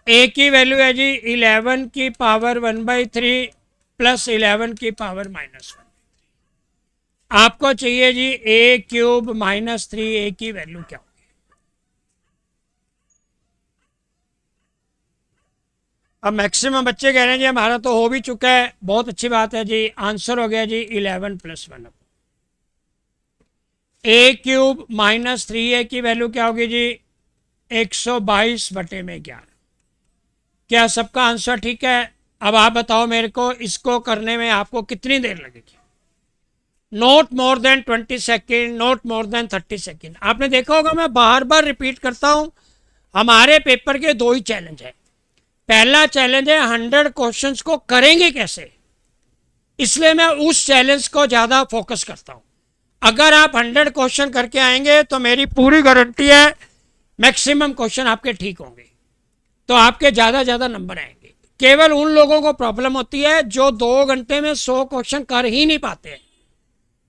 a की वैल्यू है जी 11 की पावर 1/3 प्लस 11 की पावर -1। आपको चाहिए जी a क्यूब -3a की वैल्यू क्या होगी। अब मैक्सिमम बच्चे कह रहे हैं जी हमारा तो हो भी चुका है, बहुत अच्छी बात है जी। आंसर हो गया जी 11 + 1। a क्यूब -3a की वैल्यू क्या होगी जी, 122/11। क्या सबका आंसर ठीक है। अब आप बताओ मेरे को, इसको करने में आपको कितनी देर लगेगी। Not more than 20 second, not more than 30 second. आपने देखा होगा, मैं बार बार रिपीट करता हूं, हमारे पेपर के 2 ही चैलेंज है। पहला चैलेंज है 100 क्वेश्चंस को करेंगे कैसे, इसलिए मैं उस चैलेंज को ज़्यादा फोकस करता हूं। अगर आप 100 क्वेश्चन करके आएंगे तो मेरी पूरी गारंटी है मैक्सिमम क्वेश्चन आपके ठीक होंगे, तो आपके ज़्यादा नंबर आएंगे। केवल उन लोगों को प्रॉब्लम होती है जो 2 घंटे में 100 क्वेश्चन कर ही नहीं पाते।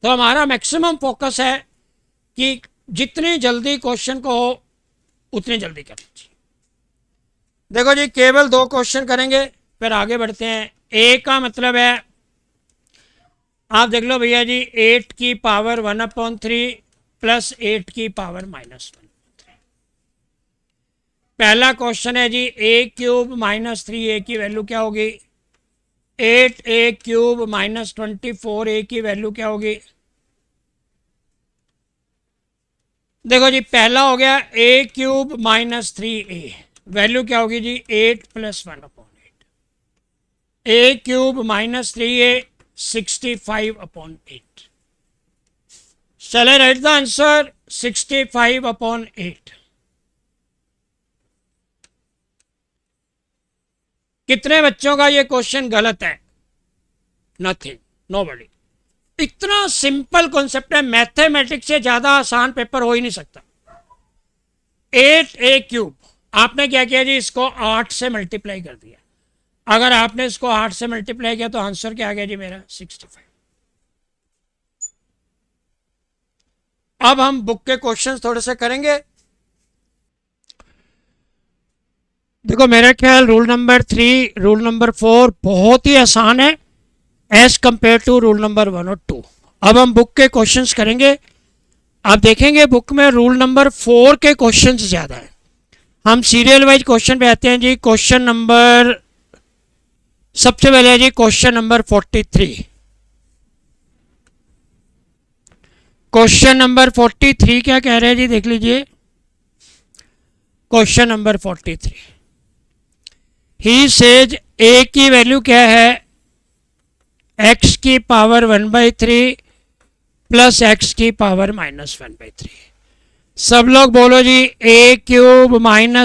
तो हमारा मैक्सिमम फोकस है कि जितनी जल्दी क्वेश्चन को हो उतनी जल्दी करना चाहिए। देखो जी, केवल 2 क्वेश्चन करेंगे, फिर आगे बढ़ते हैं। ए का मतलब है आप देख लो भैया जी, 8 की पावर 1/3 प्लस 8 की पावर -1/3। पहला क्वेश्चन है जी, a³ - 3a की वैल्यू क्या होगी? 8a³ - 24a की वैल्यू क्या होगी? देखो जी, पहला हो गया a³ - 3a, वैल्यू क्या होगी जी? 8 + 1/8। a³ - 3a 65/8। चले, राइट द आंसर 65/8। कितने बच्चों का ये क्वेश्चन गलत है? Nothing, nobody. इतना सिंपल कॉन्सेप्ट है, मैथमेटिक्स से ज्यादा आसान पेपर हो ही नहीं सकता। 8a³ आपने क्या किया जी? इसको 8 से मल्टीप्लाई कर दिया। अगर आपने इसको 8 से मल्टीप्लाई किया तो आंसर क्या आ गया जी मेरा? 65। अब हम बुक के क्वेश्चंस थोड़े से करेंगे। देखो, मेरा ख्याल रूल नंबर 3, रूल नंबर 4 बहुत ही आसान है as compare to rule number 1 और 2। अब हम बुक के क्वेश्चंस करेंगे। आप देखेंगे बुक में रूल नंबर 4 के क्वेश्चंस ज़्यादा है। हम सीरियल वाइज क्वेश्चन पे आते हैं जी। क्वेश्चन नंबर, सबसे पहले है जी क्वेश्चन नंबर 43। क्वेश्चन नंबर 43 क्या कह रहे हैं जी? देख लीजिए क्वेश्चन नंबर 43। ही सेज ए की वैल्यू क्या है? x की पावर 1/3 प्लस x की पावर -1/3। सब लोग बोलो जी, a³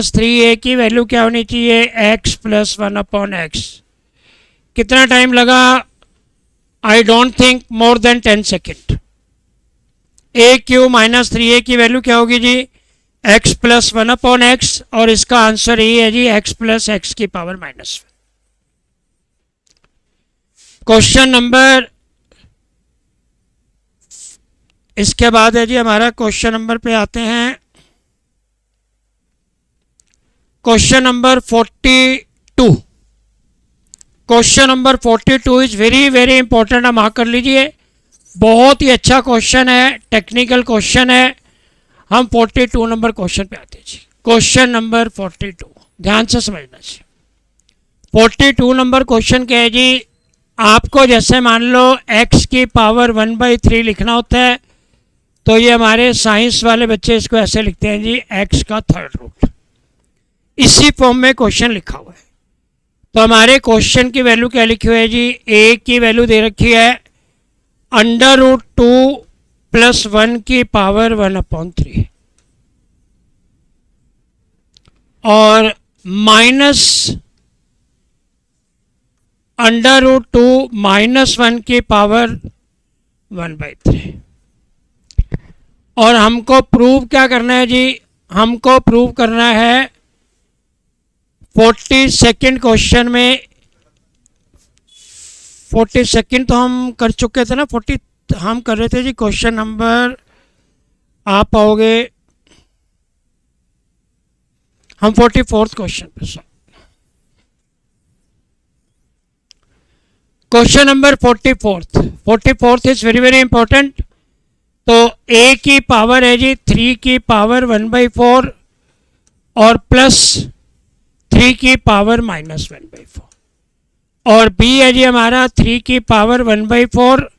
- 3a की वैल्यू क्या होनी चाहिए? x + 1/x। कितना टाइम लगा? I don't think more than 10 second. a³ - 3a की वैल्यू क्या होगी जी? x + 1/x, और इसका आंसर यही है जी, x + x की पावर -1। क्वेश्चन नंबर, इसके बाद है जी हमारा क्वेश्चन नंबर पे आते हैं। Question number 42। Question number 42 is very very important, हम कर लीजिए। बहुत ही अच्छा क्वेश्चन है, टेक्निकल क्वेश्चन है। हम 42 नंबर क्वेश्चन पे आते हैं जी। क्वेश्चन नंबर 42 ध्यान से समझना चाहिए। 42 नंबर क्वेश्चन क्या है जी? आपको जैसे मान लो x की पावर 1/3 लिखना होता है, तो ये हमारे साइंस वाले बच्चे इसको ऐसे लिखते हैं जी, x का 3rd रूट। इसी फॉर्म में क्वेश्चन लिखा हुआ है। तो हमारे क्वेश्चन की वैल्यू क्या लिखी हुई है जी? a की वैल्यू दे रखी है √2 + 1 की पावर 1/3 और माइनस √2 - 1 की पावर 1/3। और हमको प्रूव क्या करना है जी? हमको प्रूव करना है 42nd क्वेश्चन में। 42nd तो हम कर चुके थे ना, 40 हम कर रहे थे जी। क्वेश्चन नंबर आप पाओगे, हम 44th क्वेश्चन पे। Question number 44th is very very important. तो a की पावर है जी 3 की पावर 1/4 और प्लस 3 की पावर -1/4, और b है जी हमारा 3 की पावर 1/4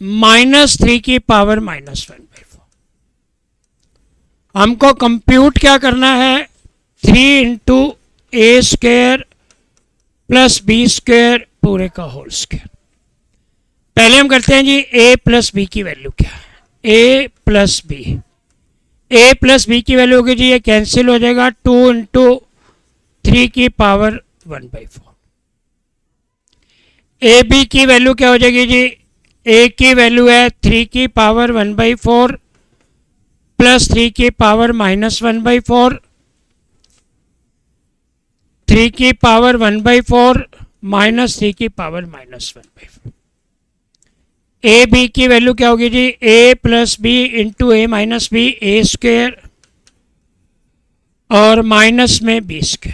-3 की पावर -1/4। हमको कंप्यूट क्या करना है? 3 × a² + b² पूरे का होल स्क्वायर। पहले हम करते हैं जी a + b की वैल्यू क्या है? a + b, a + b की वैल्यू होगी जी, ये कैंसिल हो जाएगा, 2 × 3 की पावर 1/4। ए बी की वैल्यू क्या हो जाएगी जी? a की वैल्यू है 3 की पावर 1/4 प्लस 3 की पावर -1/4, 3 की पावर 1/4 -3 की पावर -1/4। ए बी की वैल्यू क्या होगी जी? a + b × a - b, a² और माइनस में b²।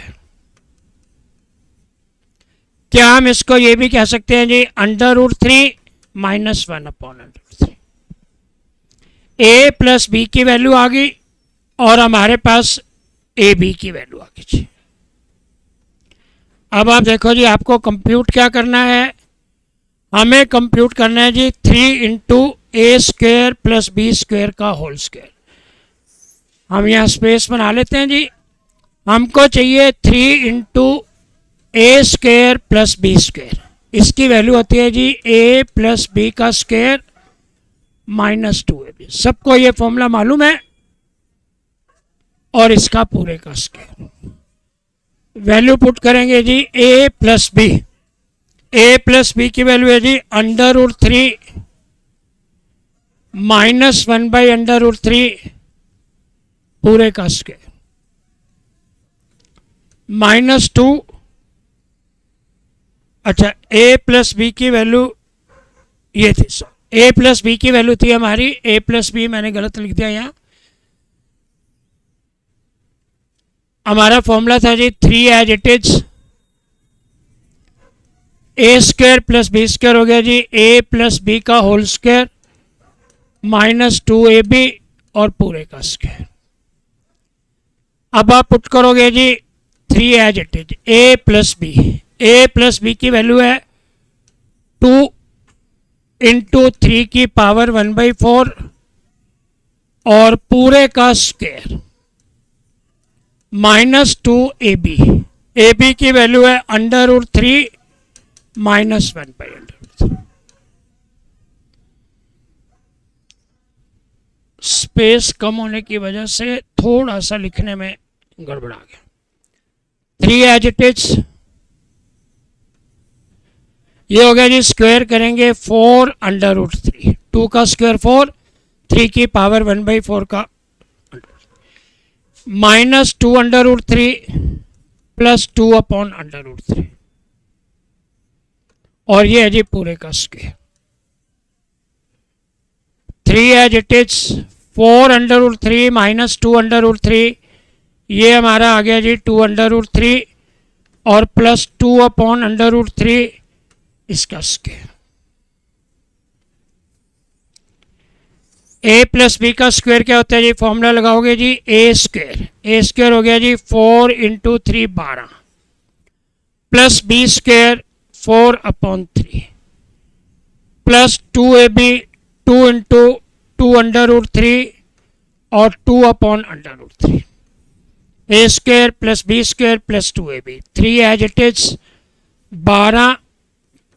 क्या हम इसको ये भी कह सकते हैं जी √3 -1/√3। ए प्लस बी की वैल्यू आ गई और हमारे पास ए बी की वैल्यू आ गई जी। अब आप देखो जी, आपको कंप्यूट क्या करना है, हमें कंप्यूट करना है जी 3 × a² + b² का होल स्क्वायर। हम यहाँ स्पेस बना लेते हैं जी। हमको चाहिए 3 × a² + b²। इसकी वैल्यू होती है जी a + b का स्क्वायर -2ab। सबको ये फॉर्मूला मालूम है, और इसका पूरे का स्क्वायर। वैल्यू पुट करेंगे जी a + b। a + b की वैल्यू है जी √3 -1/√3 पूरे का स्क्वायर -2। अच्छा, a + b की वैल्यू ये थी, a + b की वैल्यू थी हमारी, a + b मैंने गलत लिख दिया यहाँ। हमारा फॉर्मूला था जी 3 as it is, a² + b² हो गया जी a + b का होल स्क्वायर -2ab और पूरे का स्क्वायर। अब आप पुट करोगे जी 3 as it is, a + b। a + b की वैल्यू है 2 × 3 की पावर 1/4 और पूरे का स्क्वायर -2ab। ab की वैल्यू है √3 -1/√3। स्पेस कम होने की वजह से थोड़ा सा लिखने में गड़बड़ा गया। 3 एज इट इज, ये हो गया जी। स्क्वायर करेंगे 4 √3, 2 का स्क्वायर 4, 3 की पावर 1/4 का -2 √3 + 2/√3 और ये है जी पूरे का स्क्वायर। 3 एज इट इज, 4 √3 -2 √3, ये हमारा आ गया जी 2 √3 और प्लस 2/√3 इसका स्क्वायर। a + b का स्क्वायर क्या होता है जी, फॉर्मूला लगाओगे जी a² हो गया जी 4 × 3 12 प्लस b² 4/3 प्लस 2ab 2 × 2√3 और 2/√3 a² + b² + 2ab। 3 as it is, 12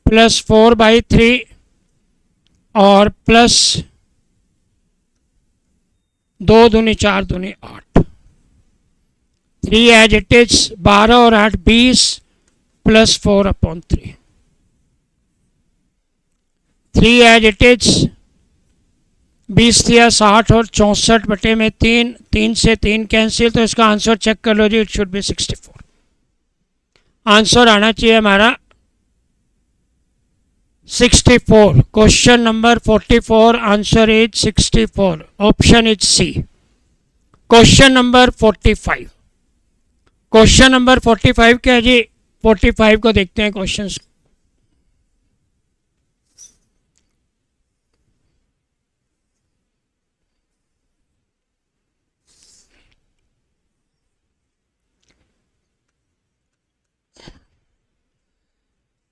+ 4/3 और प्लस 2 दूनी 4 दूनी 8। 3 एज इट इज, 12 और 8 20 + 4/3। 3 एज इट इज, 20 दिया 60 और 64/3, 3 से 3 कैंसिल, तो इसका आंसर चेक कर लो जी, इट शुड बी 64। आंसर आना चाहिए हमारा 64। Question number 44, answer is 64, option is C. Question number 45, question number 45 क्या है जी, 45 को देखते हैं क्वेश्चन।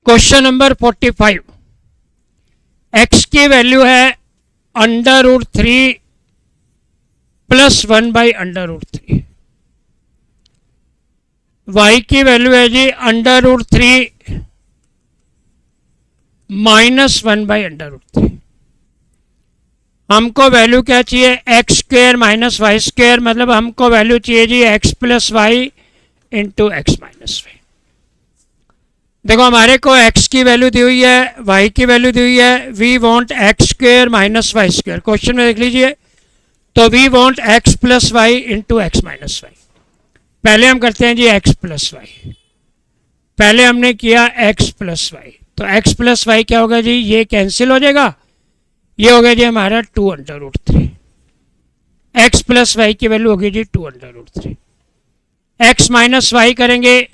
क्वेश्चन नंबर 45, x की वैल्यू है √3 + 1/√3, y की वैल्यू है जी √3 -1/√3। हमको वैल्यू क्या चाहिए, x² - y², मतलब हमको वैल्यू चाहिए जी x + y × x - y। देखो हमारे को x की वैल्यू दी हुई है, y की वैल्यू दी हुई है, we want x² - y²। Question में देख लीजिए, तो we want x + y × x - y। पहले हम करते हैं जी x + y, पहले हमने किया x + y, तो x + y क्या होगा जी, ये कैंसिल हो जाएगा, ये हो गया जी हमारा 2 √3। x + y की वैल्यू होगी जी 2 √3। x - y करेंगे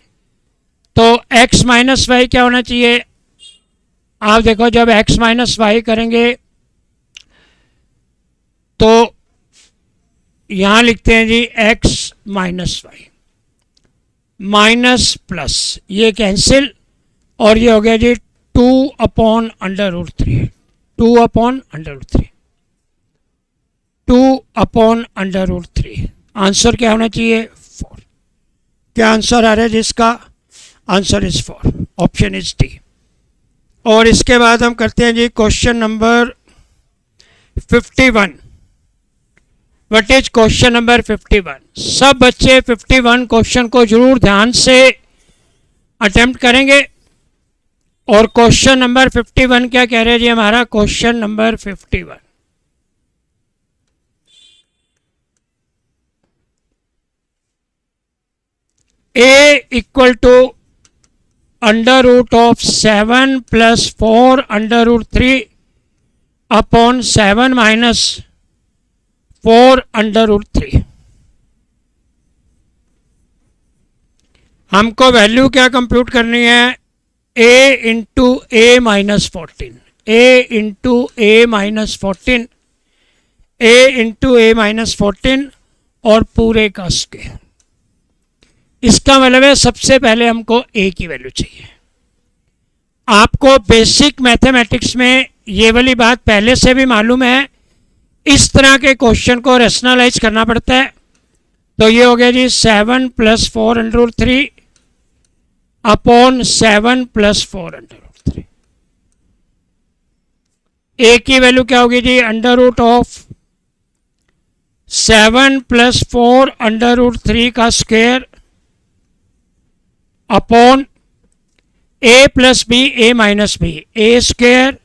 तो x माइनस वाई क्या होना चाहिए? आप देखो जब x माइनस वाई करेंगे तो यहां लिखते हैं जी x minus y minus plus, ये कैंसिल, और ये हो गया जी 2/√3, 2/√3, 2/√3। आंसर क्या होना चाहिए? 4। क्या आंसर आ रहा है जिसका? Answer is 4, option is D. और इसके बाद हम करते हैं जी question number 51। What is question number 51? सब बच्चे 51 क्वेश्चन को जरूर ध्यान से अटेम्प्ट करेंगे। और क्वेश्चन नंबर 51 क्या कह रहे हैं जी हमारा? Question number 51, a equal to √7 + 4√3 upon 7 minus 4√3। हमको वैल्यू क्या कंप्यूट करनी है? a into a minus 14, a into a minus 14, a into a minus 14 और पूरे का स्क्वायर। इसका मतलब है सबसे पहले हमको a की वैल्यू चाहिए। आपको बेसिक मैथमेटिक्स में ये वाली बात पहले से भी मालूम है, इस तरह के क्वेश्चन को रैशनलाइज करना पड़ता है। तो ये हो गया जी 7 + 4√3 अपॉन 7 + 4√3। a की वैल्यू क्या होगी जी? √7 + 4√3 का square upon a + b, a minus b, a square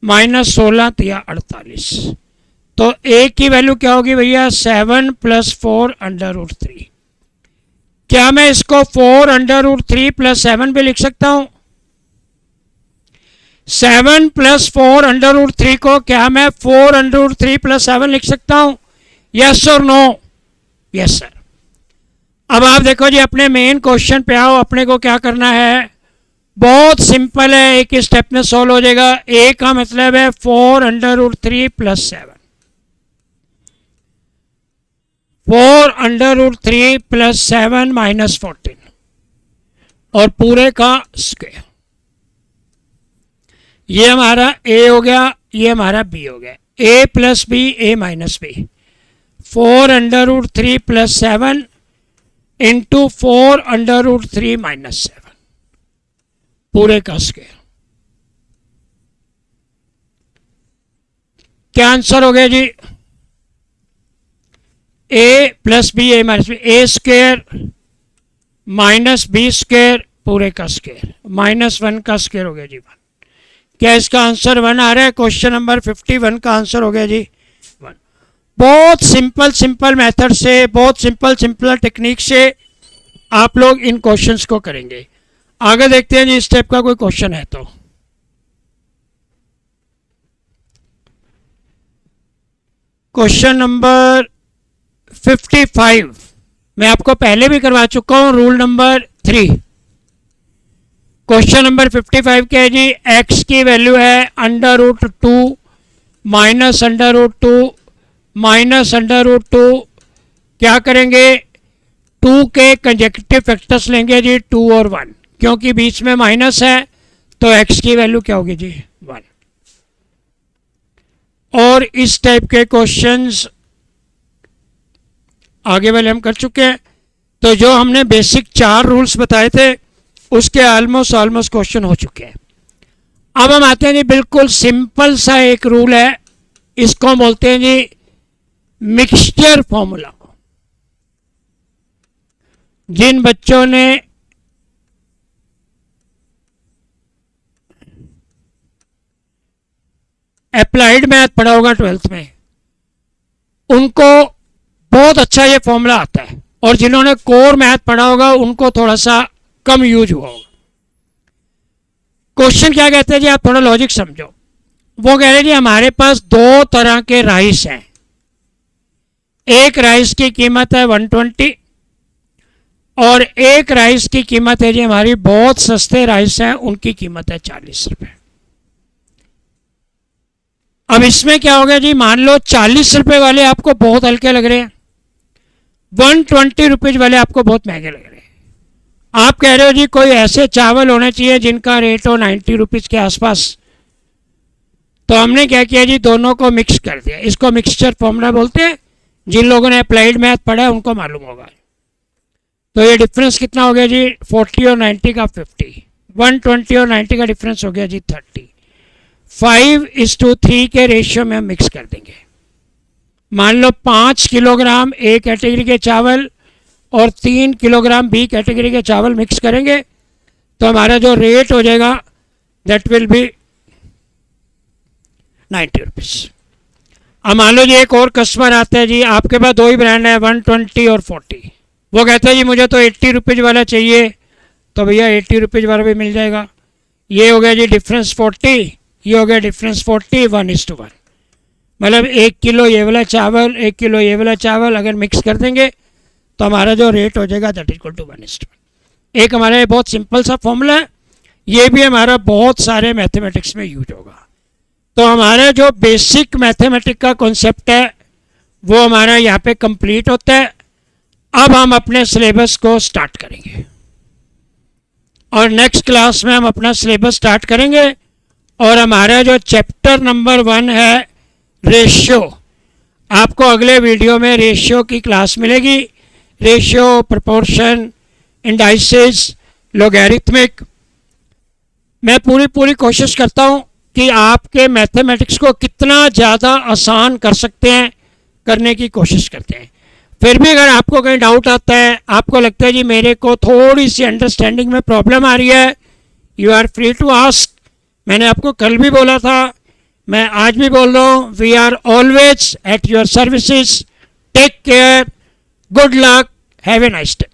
minus 16 × 48। तो a की वैल्यू क्या होगी भैया? 7 + 4√3। क्या मैं इसको 4√3 + 7 भी लिख सकता हूं? 7 + 4√3 को क्या मैं 4√3 + 7 लिख सकता हूं? यस और नो? Yes sir. अब आप देखो जी अपने मेन क्वेश्चन पे आओ। अपने को क्या करना है? बहुत सिंपल है, एक स्टेप में सॉल्व हो जाएगा। a का मतलब है 4√3 + 7, 4√3 + 7 माइनस 14 और पूरे का स्क्वायर। ये हमारा a हो गया, ये हमारा b हो गया। a + b, a minus b, 4√3 + 7 into 4√3 minus 7 पूरे का स्क्वायर। क्या आंसर हो गया जी? a + b, a minus b, a square minus b square पूरे का स्क्वायर, -1 का स्क्वायर हो गया जी 1। क्या इसका आंसर 1 आ रहा है? क्वेश्चन नंबर 51 का आंसर हो गया जी 1। बहुत सिंपल मेथड से, बहुत सिंपल टेक्निक से आप लोग इन क्वेश्चंस को करेंगे। आगे देखते हैं जी इस टाइप का कोई क्वेश्चन है तो। क्वेश्चन नंबर 55 मैं आपको पहले भी करवा चुका हूं, रूल नंबर 3। क्वेश्चन नंबर 55 क्या है जी? x की वैल्यू है √2 माइनस √2 माइनस √2। क्या करेंगे? 2 के कंजेक्टिव फैक्टर्स लेंगे जी, 2 और 1, क्योंकि बीच में माइनस है तो x की वैल्यू क्या होगी जी? 1। और इस टाइप के क्वेश्चंस आगे वाले हम कर चुके हैं। तो जो हमने बेसिक 4 रूल्स बताए थे उसके ऑलमोस्ट क्वेश्चन हो चुके हैं। अब हम आते हैं जी बिल्कुल सिंपल सा एक रूल है, इसको बोलते हैं जी मिक्सचर फॉर्मूला। जिन बच्चों ने अप्लाइड मैथ पढ़ा होगा 12th में, उनको बहुत अच्छा ये फॉर्मूला आता है, और जिन्होंने कोर मैथ पढ़ा होगा उनको थोड़ा सा कम यूज हुआ होगा। क्वेश्चन क्या कहते हैं जी? आप थोड़ा लॉजिक समझो। वो कह रहे हैं जी हमारे पास 2 तरह के राइस हैं। एक राइस की कीमत है 120 और एक राइस की कीमत है जी हमारी, बहुत सस्ते राइस हैं उनकी कीमत है 40 रुपये। अब इसमें क्या हो गया जी, मान लो 40 रुपये वाले आपको बहुत हल्के लग रहे हैं, 120 रुपीज़ वाले आपको बहुत महंगे लग रहे हैं। आप कह रहे हो जी कोई ऐसे चावल होने चाहिए जिनका रेट हो 90 रुपीज़ के आसपास। तो हमने क्या किया जी, दोनों को मिक्स कर दिया। इसको मिक्सचर फॉर्मूला बोलते हैं, जिन लोगों ने अप्लाइड मैथ पढ़ा है उनको मालूम होगा। तो ये डिफरेंस कितना हो गया जी, 40 और 90 का 50, 120 और 90 का डिफरेंस हो गया जी 30। 5:3 के रेशियो में हम मिक्स कर देंगे। मान लो 5 किलोग्राम ए कैटेगरी के चावल और 3 किलोग्राम बी कैटेगरी के चावल मिक्स करेंगे तो हमारा जो रेट हो जाएगा दैट विल बी 90 रुपीज़। अब मान लो जी एक और कस्टमर आता है जी, आपके पास दो ही ब्रांड है 120 और 40, वो कहता है जी मुझे तो 80 रुपीज़ वाला चाहिए, तो भैया 80 रुपीज़ वाला भी मिल जाएगा। ये हो गया जी डिफरेंस 40, ये हो गया डिफरेंस 40, 1:1। मतलब 1 किलो ये वाला चावल 1 किलो ये वाला चावल अगर मिक्स कर देंगे तो हमारा जो रेट हो जाएगा दैट इक्वल टू 1:1। एक हमारा बहुत सिंपल सा फॉर्मूला है, ये भी हमारा बहुत सारे मैथमेटिक्स में यूज होगा। तो हमारा जो बेसिक मैथमेटिक्स का कॉन्सेप्ट है वो हमारा यहाँ पे कंप्लीट होता है। अब हम अपने सिलेबस को स्टार्ट करेंगे और नेक्स्ट क्लास में हम अपना सिलेबस स्टार्ट करेंगे और हमारा जो चैप्टर नंबर 1 है रेशियो, आपको अगले वीडियो में रेशियो की क्लास मिलेगी। Ratio, proportion, indices, logarithmic. मैं पूरी कोशिश करता हूँ कि आपके मैथमेटिक्स को कितना ज़्यादा आसान कर सकते हैं, करने की कोशिश करते हैं। फिर भी अगर आपको कहीं डाउट आता है, आपको लगता है जी मेरे को थोड़ी सी अंडरस्टैंडिंग में प्रॉब्लम आ रही है, you are free to ask. मैंने आपको कल भी बोला था, मैं आज भी बोल रहा हूँ, we are always at your services. Take care, good luck, have a nice day.